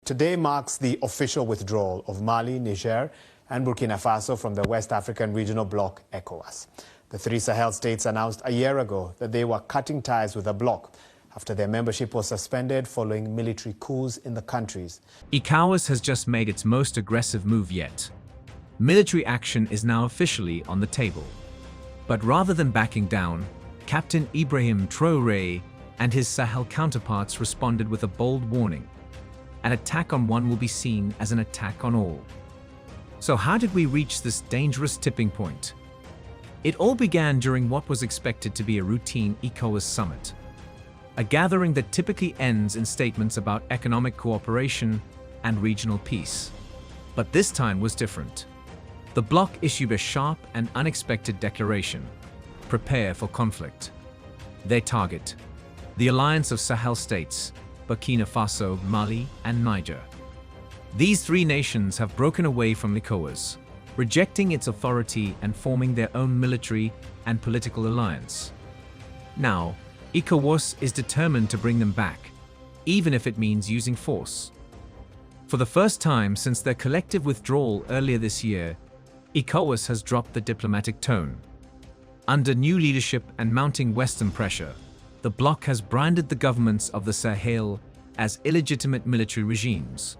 Today marks the official withdrawal of Mali, Niger, and Burkina Faso from the West African regional bloc, Ecowas. The three Sahel states announced a year ago that they were cutting ties with the bloc after their membership was suspended following military coups in the countries. Ecowas has just made its most aggressive move yet. Military action is now officially on the table. But rather than backing down, Captain Ibrahim Traoré and his Sahel counterparts responded with a bold warning. An attack on one will be seen as an attack on all. So how did we reach this dangerous tipping point? It all began during what was expected to be a routine Ecowas summit. A gathering that typically ends in statements about economic cooperation and regional peace. But this time was different. The bloc issued a sharp and unexpected declaration: prepare for conflict. Their target: the Alliance of Sahel States, Burkina Faso, Mali, and Niger. These three nations have broken away from Ecowas, rejecting its authority and forming their own military and political alliance. Now, Ecowas is determined to bring them back, even if it means using force. For the first time since their collective withdrawal earlier this year, Ecowas has dropped the diplomatic tone. Under new leadership and mounting Western pressure, the bloc has branded the governments of the Sahel as illegitimate military regimes.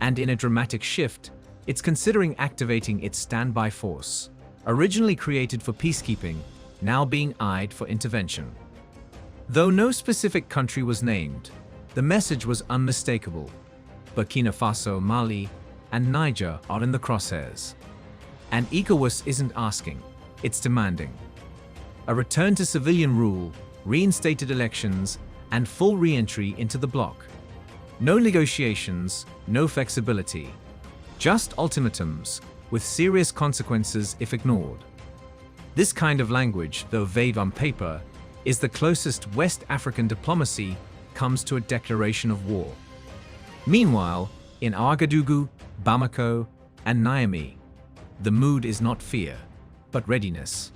And in a dramatic shift, it's considering activating its standby force, originally created for peacekeeping, now being eyed for intervention. Though no specific country was named, the message was unmistakable. Burkina Faso, Mali, and Niger are in the crosshairs. And Ecowas isn't asking, it's demanding. A return to civilian rule, reinstated elections, and full re-entry into the bloc. No negotiations, no flexibility. Just ultimatums, with serious consequences if ignored. This kind of language, though vague on paper, is the closest West African diplomacy comes to a declaration of war. Meanwhile, in Ouagadougou, Bamako, and Niamey, the mood is not fear, but readiness.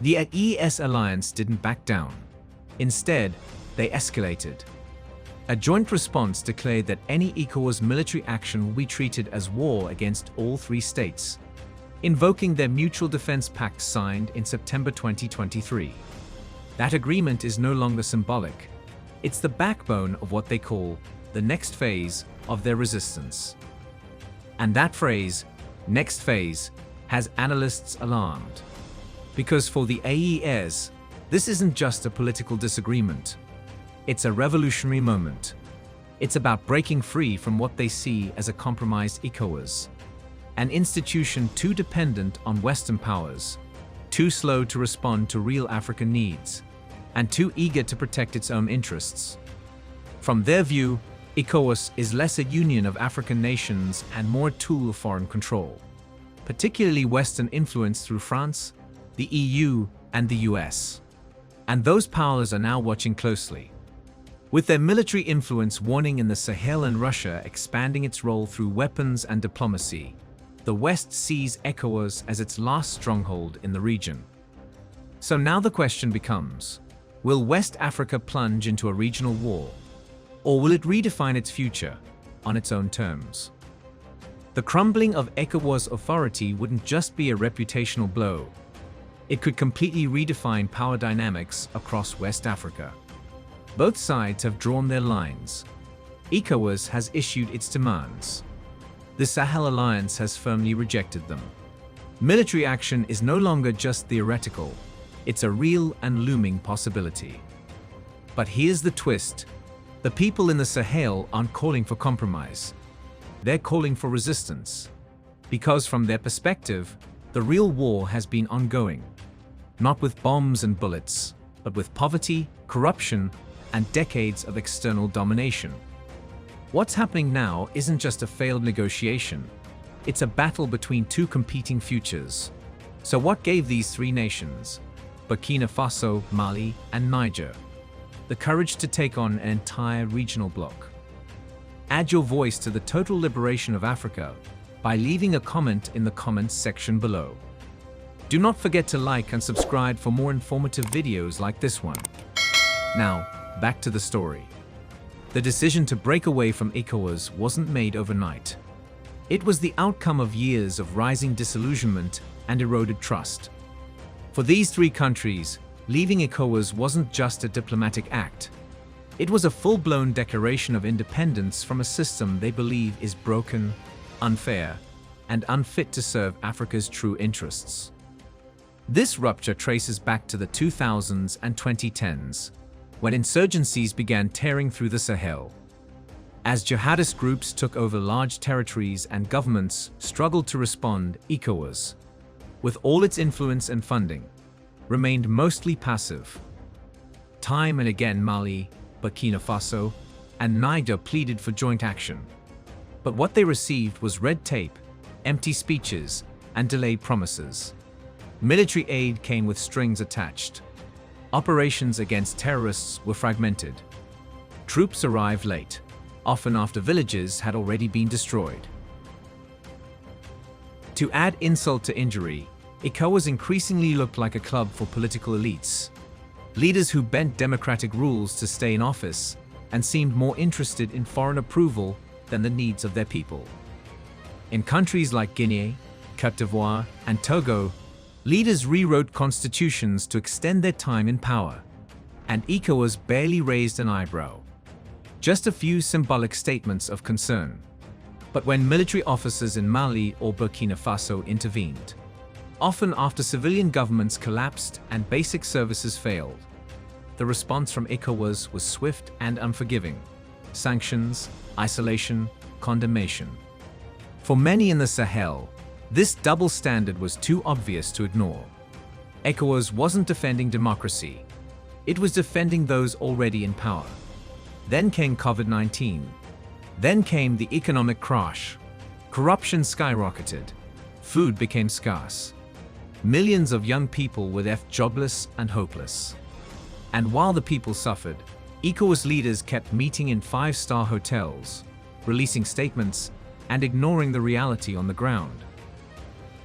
The ES alliance didn't back down. Instead, they escalated. A joint response declared that any Ecowas military action will be treated as war against all three states, invoking their mutual defense pact signed in September 2023. That agreement is no longer symbolic. It's the backbone of what they call the next phase of their resistance. And that phrase, next phase, has analysts alarmed. Because for the AES, this isn't just a political disagreement. It's a revolutionary moment. It's about breaking free from what they see as a compromised Ecowas, an institution too dependent on Western powers, too slow to respond to real African needs, and too eager to protect its own interests. From their view, Ecowas is less a union of African nations and more a tool of foreign control, particularly Western influence through France, the EU, and the US. And those powers are now watching closely. With their military influence waning in the Sahel and Russia expanding its role through weapons and diplomacy, the West sees Ecowas as its last stronghold in the region. So now the question becomes, will West Africa plunge into a regional war, or will it redefine its future on its own terms? The crumbling of Ecowas authority wouldn't just be a reputational blow. It could completely redefine power dynamics across West Africa. Both sides have drawn their lines. Ecowas has issued its demands. The Sahel Alliance has firmly rejected them. Military action is no longer just theoretical, it's a real and looming possibility. But here's the twist. The people in the Sahel aren't calling for compromise. They're calling for resistance. Because from their perspective, the real war has been ongoing. Not with bombs and bullets, but with poverty, corruption, and decades of external domination. What's happening now isn't just a failed negotiation. It's a battle between two competing futures. So what gave these three nations, Burkina Faso, Mali, and Niger, the courage to take on an entire regional bloc? Add your voice to the total liberation of Africa by leaving a comment in the comments section below. Do not forget to like and subscribe for more informative videos like this one. Now, back to the story. The decision to break away from Ecowas wasn't made overnight. It was the outcome of years of rising disillusionment and eroded trust. For these three countries, leaving Ecowas wasn't just a diplomatic act. It was a full-blown declaration of independence from a system they believe is broken, unfair, and unfit to serve Africa's true interests. This rupture traces back to the 2000s and 2010s, when insurgencies began tearing through the Sahel. As jihadist groups took over large territories and governments struggled to respond, Ecowas, with all its influence and funding, remained mostly passive. Time and again Mali, Burkina Faso, and Niger pleaded for joint action. But what they received was red tape, empty speeches, and delayed promises. Military aid came with strings attached. Operations against terrorists were fragmented. Troops arrived late, often after villages had already been destroyed. To add insult to injury, Ecowas increasingly looked like a club for political elites, leaders who bent democratic rules to stay in office and seemed more interested in foreign approval than the needs of their people. In countries like Guinea, Côte d'Ivoire, and Togo, leaders rewrote constitutions to extend their time in power, and Ecowas barely raised an eyebrow. Just a few symbolic statements of concern. But when military officers in Mali or Burkina Faso intervened, often after civilian governments collapsed and basic services failed, the response from Ecowas was swift and unforgiving. Sanctions, isolation, condemnation. For many in the Sahel, this double standard was too obvious to ignore. Ecowas wasn't defending democracy. It was defending those already in power. Then came COVID-19. Then came the economic crash. Corruption skyrocketed. Food became scarce. Millions of young people were left jobless and hopeless. And while the people suffered, Ecowas leaders kept meeting in five-star hotels, releasing statements, and ignoring the reality on the ground.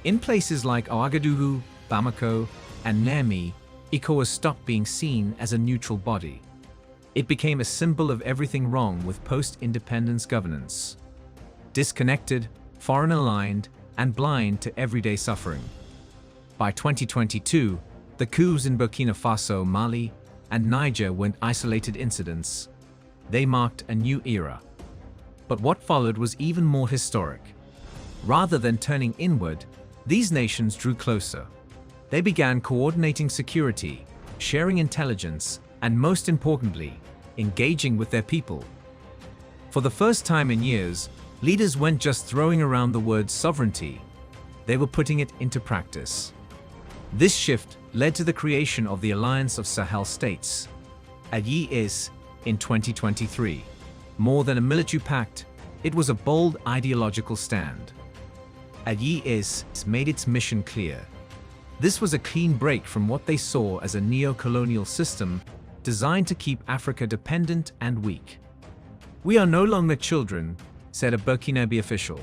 In places like Ouagadougou, Bamako, and Niamey, Ecowas stopped being seen as a neutral body. It became a symbol of everything wrong with post-independence governance. Disconnected, foreign-aligned, and blind to everyday suffering. By 2022, the coups in Burkina Faso, Mali, and Niger weren't isolated incidents. They marked a new era. But what followed was even more historic. Rather than turning inward, these nations drew closer. They began coordinating security, sharing intelligence, and most importantly, engaging with their people. For the first time in years, leaders weren't just throwing around the word sovereignty, they were putting it into practice. This shift led to the creation of the Alliance of Sahel States, Alliance, in 2023. More than a military pact, it was a bold ideological stand. Alliance made its mission clear. This was a clean break from what they saw as a neo-colonial system designed to keep Africa dependent and weak. "We are no longer children," said a Burkinabe official.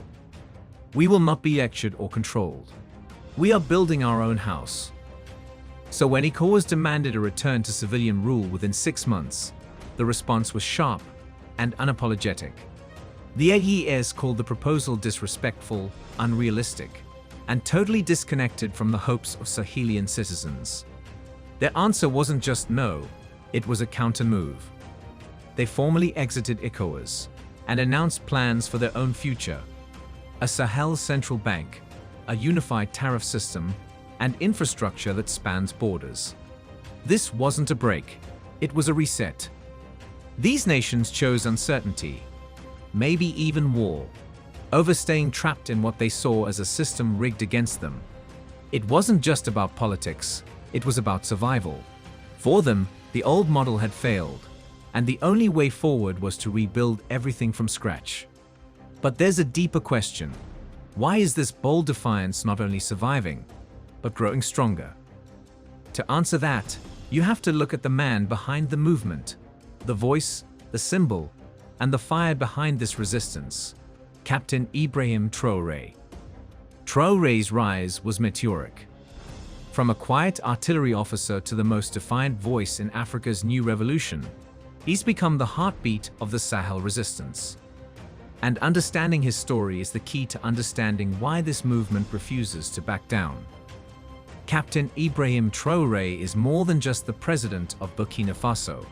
"We will not be lectured or controlled. We are building our own house." So when Ecowas demanded a return to civilian rule within 6 months, the response was sharp and unapologetic. The AES called the proposal disrespectful, unrealistic, and totally disconnected from the hopes of Sahelian citizens. Their answer wasn't just no, it was a counter-move. They formally exited Ecowas and announced plans for their own future: a Sahel central bank, a unified tariff system, and infrastructure that spans borders. This wasn't a break, it was a reset. These nations chose uncertainty, maybe even war, over staying trapped in what they saw as a system rigged against them. It wasn't just about politics, it was about survival. For them, the old model had failed, and the only way forward was to rebuild everything from scratch. But there's a deeper question. Why is this bold defiance not only surviving, but growing stronger? To answer that, you have to look at the man behind the movement, the voice, the symbol, and the fire behind this resistance: Captain Ibrahim Traoré. Traoré's rise was meteoric. From a quiet artillery officer to the most defiant voice in Africa's new revolution, He's become the heartbeat of the Sahel resistance. And understanding his story is the key to understanding why this movement refuses to back down. Captain Ibrahim Traoré is more than just the president of Burkina Faso.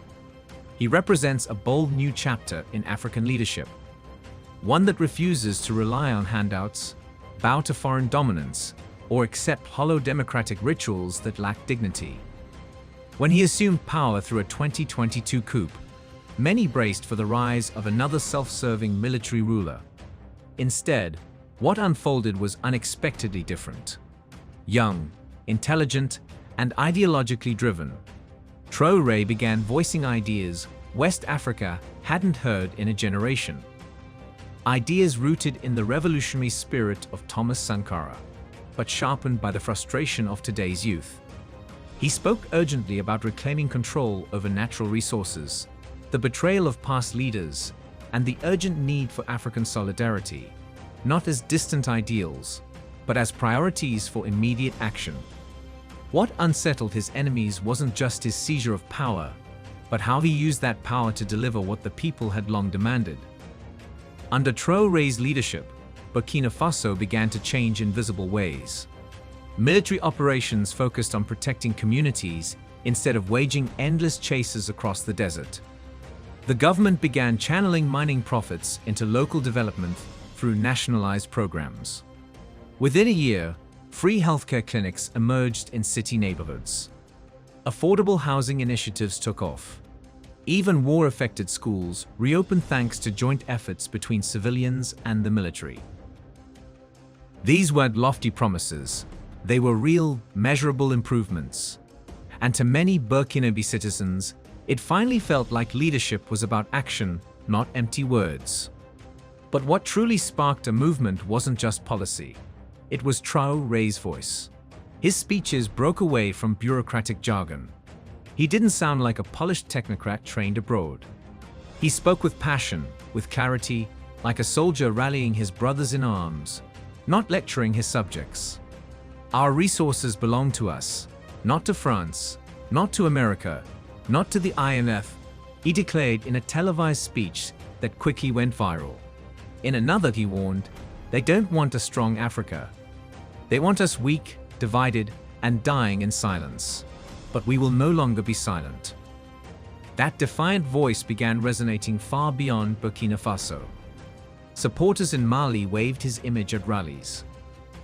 He represents a bold new chapter in African leadership, one that refuses to rely on handouts, bow to foreign dominance, or accept hollow democratic rituals that lack dignity. When he assumed power through a 2022 coup, many braced for the rise of another self-serving military ruler. Instead, what unfolded was unexpectedly different. Young, intelligent, and ideologically driven, Traoré began voicing ideas West Africa hadn't heard in a generation. Ideas rooted in the revolutionary spirit of Thomas Sankara, but sharpened by the frustration of today's youth. He spoke urgently about reclaiming control over natural resources, the betrayal of past leaders, and the urgent need for African solidarity, not as distant ideals, but as priorities for immediate action. What unsettled his enemies wasn't just his seizure of power, but how he used that power to deliver what the people had long demanded. Under Traoré's leadership, Burkina Faso began to change in visible ways. Military operations focused on protecting communities instead of waging endless chases across the desert. The government began channeling mining profits into local development through nationalized programs. Within a year, free healthcare clinics emerged in city neighborhoods. Affordable housing initiatives took off. Even war-affected schools reopened thanks to joint efforts between civilians and the military. These weren't lofty promises. They were real, measurable improvements. And to many Burkinabe citizens, it finally felt like leadership was about action, not empty words. But what truly sparked a movement wasn't just policy. It was Traoré's voice. His speeches broke away from bureaucratic jargon. He didn't sound like a polished technocrat trained abroad. He spoke with passion, with clarity, like a soldier rallying his brothers in arms, not lecturing his subjects. Our resources belong to us, not to France, not to America, not to the IMF, he declared in a televised speech that quickly went viral. In another, he warned, they don't want a strong Africa. They want us weak, divided, and dying in silence. But we will no longer be silent. That defiant voice began resonating far beyond Burkina Faso. Supporters in Mali waved his image at rallies.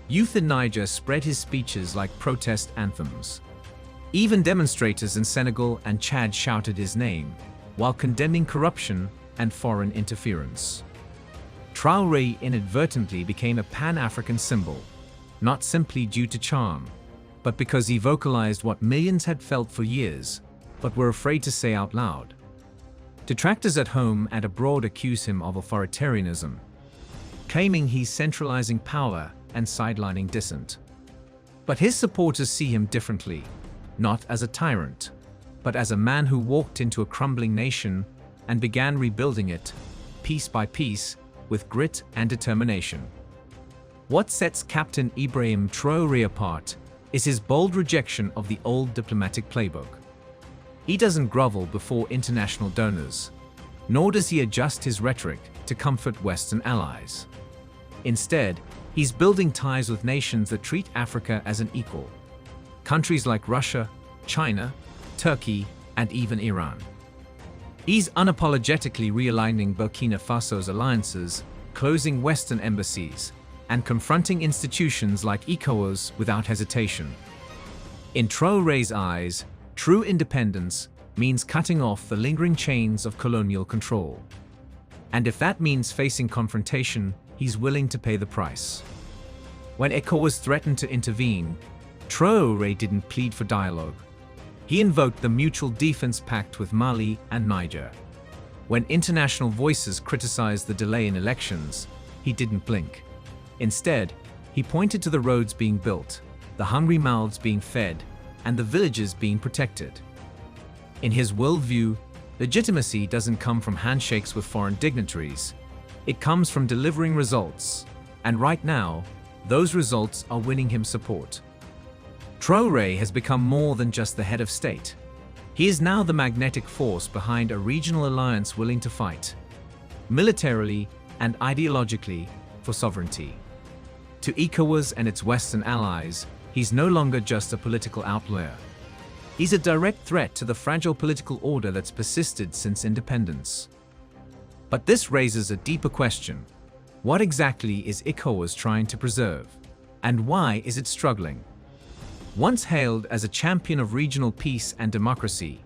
Youth in Niger spread his speeches like protest anthems. Even demonstrators in Senegal and Chad shouted his name, while condemning corruption and foreign interference. Traoré inadvertently became a Pan-African symbol, not simply due to charm, but because he vocalized what millions had felt for years, but were afraid to say out loud. Detractors at home and abroad accuse him of authoritarianism, claiming he's centralizing power and sidelining dissent. But his supporters see him differently, not as a tyrant, but as a man who walked into a crumbling nation and began rebuilding it, piece by piece, with grit and determination. What sets Captain Ibrahim Traoré apart is his bold rejection of the old diplomatic playbook. He doesn't grovel before international donors, nor does he adjust his rhetoric to comfort Western allies. Instead, he's building ties with nations that treat Africa as an equal. Countries like Russia, China, Turkey, and even Iran. He's unapologetically realigning Burkina Faso's alliances, closing Western embassies, and confronting institutions like Ecowas without hesitation. In Traoré's eyes, true independence means cutting off the lingering chains of colonial control. And if that means facing confrontation, he's willing to pay the price. When Ecowas threatened to intervene, Traoré didn't plead for dialogue. He invoked the Mutual Defense Pact with Mali and Niger. When international voices criticized the delay in elections, he didn't blink. Instead, he pointed to the roads being built, the hungry mouths being fed, and the villages being protected. In his worldview, legitimacy doesn't come from handshakes with foreign dignitaries. It comes from delivering results, and right now, those results are winning him support. Traoré has become more than just the head of state. He is now the magnetic force behind a regional alliance willing to fight, militarily and ideologically, for sovereignty. To Ecowas and its Western allies, he's no longer just a political outlier. He's a direct threat to the fragile political order that's persisted since independence. But this raises a deeper question. What exactly is Ecowas trying to preserve? And why is it struggling? Once hailed as a champion of regional peace and democracy,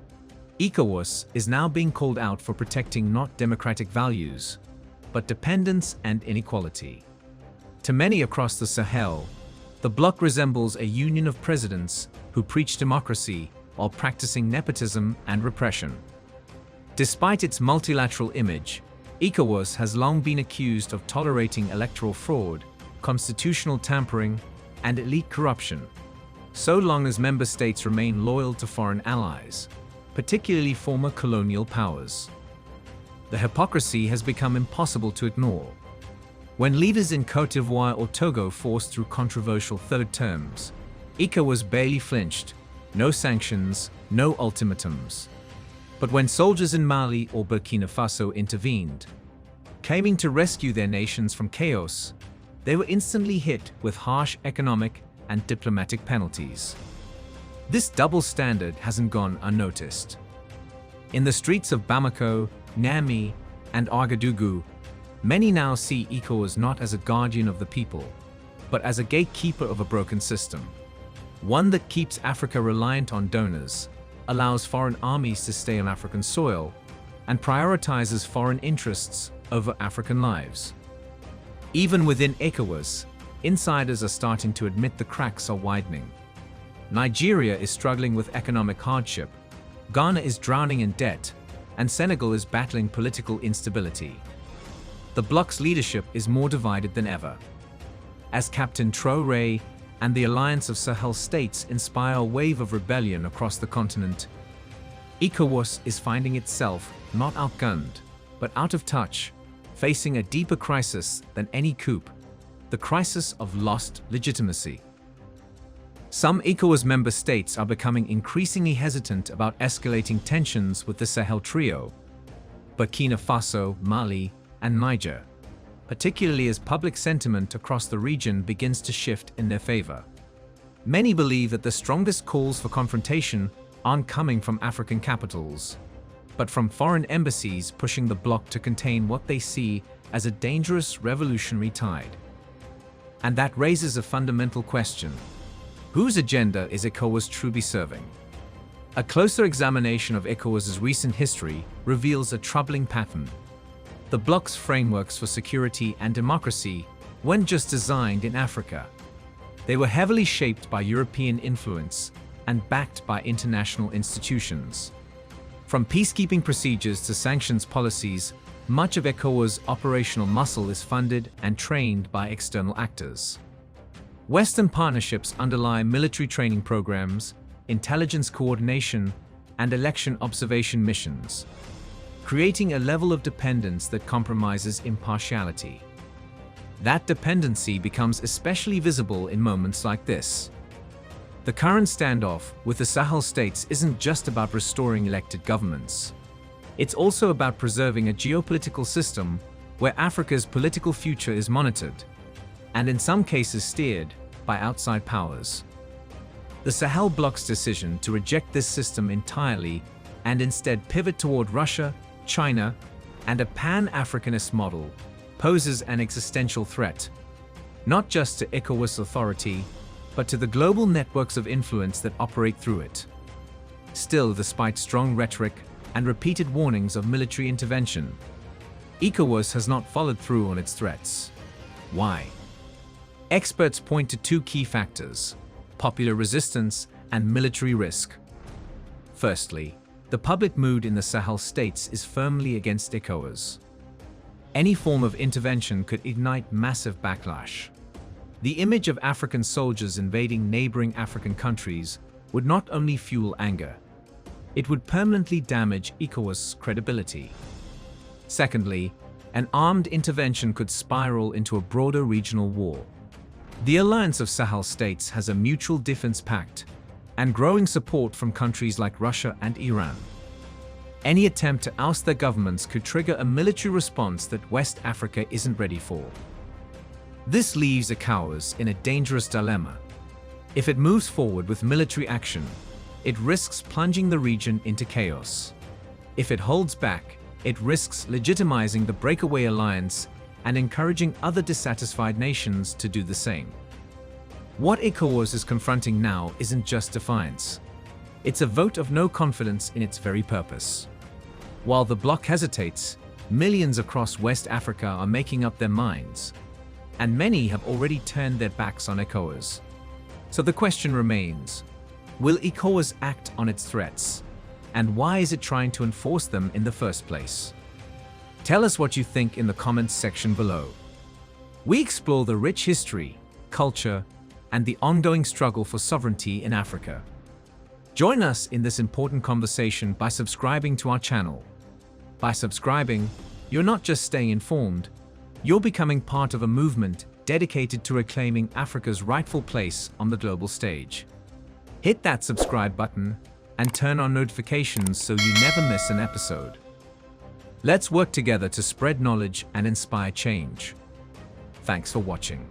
Ecowas is now being called out for protecting not democratic values, but dependence and inequality. To many across the Sahel, the bloc resembles a union of presidents who preach democracy while practicing nepotism and repression. Despite its multilateral image, Ecowas has long been accused of tolerating electoral fraud, constitutional tampering, and elite corruption, so long as member states remain loyal to foreign allies, particularly former colonial powers. The hypocrisy has become impossible to ignore. When leaders in Côte d'Ivoire or Togo forced through controversial third terms, Ecowas barely flinched. No sanctions, no ultimatums. But when soldiers in Mali or Burkina Faso intervened, claiming to rescue their nations from chaos, they were instantly hit with harsh economic and diplomatic penalties. This double standard hasn't gone unnoticed. In the streets of Bamako, Niamey, and Ouagadougou, many now see Ecowas not as a guardian of the people, but as a gatekeeper of a broken system. One that keeps Africa reliant on donors, allows foreign armies to stay on African soil, and prioritizes foreign interests over African lives. Even within Ecowas, insiders are starting to admit the cracks are widening. Nigeria is struggling with economic hardship, Ghana is drowning in debt, and Senegal is battling political instability. The bloc's leadership is more divided than ever. As Captain Traoré and the Alliance of Sahel States inspire a wave of rebellion across the continent, Ecowas is finding itself not outgunned, but out of touch, facing a deeper crisis than any coup, the crisis of lost legitimacy. Some Ecowas member states are becoming increasingly hesitant about escalating tensions with the Sahel trio, Burkina Faso, Mali, and Niger, particularly as public sentiment across the region begins to shift in their favor. Many believe that the strongest calls for confrontation aren't coming from African capitals, but from foreign embassies pushing the bloc to contain what they see as a dangerous revolutionary tide. And that raises a fundamental question. Whose agenda is Ecowas truly serving? A closer examination of Ecowas's recent history reveals a troubling pattern. The bloc's frameworks for security and democracy weren't just designed in Africa. They were heavily shaped by European influence and backed by international institutions. From peacekeeping procedures to sanctions policies, much of Ecowas' operational muscle is funded and trained by external actors. Western partnerships underlie military training programs, intelligence coordination, and election observation missions, creating a level of dependence that compromises impartiality. That dependency becomes especially visible in moments like this. The current standoff with the Sahel states isn't just about restoring elected governments. It's also about preserving a geopolitical system where Africa's political future is monitored, and in some cases steered, by outside powers. The Sahel bloc's decision to reject this system entirely and instead pivot toward Russia, China, and a pan-Africanist model poses an existential threat, not just to Ecowas authority, but to the global networks of influence that operate through it. Still, despite strong rhetoric and repeated warnings of military intervention, Ecowas has not followed through on its threats. Why? Experts point to two key factors: popular resistance and military risk. Firstly, the public mood in the Sahel states is firmly against Ecowas. Any form of intervention could ignite massive backlash. The image of African soldiers invading neighboring African countries would not only fuel anger, it would permanently damage Ecowas' credibility. Secondly, an armed intervention could spiral into a broader regional war. The Alliance of Sahel States has a mutual defense pact, and growing support from countries like Russia and Iran. Any attempt to oust their governments could trigger a military response that West Africa isn't ready for. This leaves Ecowas in a dangerous dilemma. If it moves forward with military action, it risks plunging the region into chaos. If it holds back, it risks legitimizing the breakaway alliance and encouraging other dissatisfied nations to do the same. What Ecowas is confronting now isn't just defiance. It's a vote of no confidence in its very purpose. While the bloc hesitates, millions across West Africa are making up their minds, and many have already turned their backs on Ecowas. So the question remains, will Ecowas act on its threats? And why is it trying to enforce them in the first place? Tell us what you think in the comments section below. We explore the rich history, culture, and the ongoing struggle for sovereignty in Africa. Join us in this important conversation by subscribing to our channel. By subscribing, you're not just staying informed, you're becoming part of a movement dedicated to reclaiming Africa's rightful place on the global stage. Hit that subscribe button and turn on notifications so you never miss an episode. Let's work together to spread knowledge and inspire change. Thanks for watching.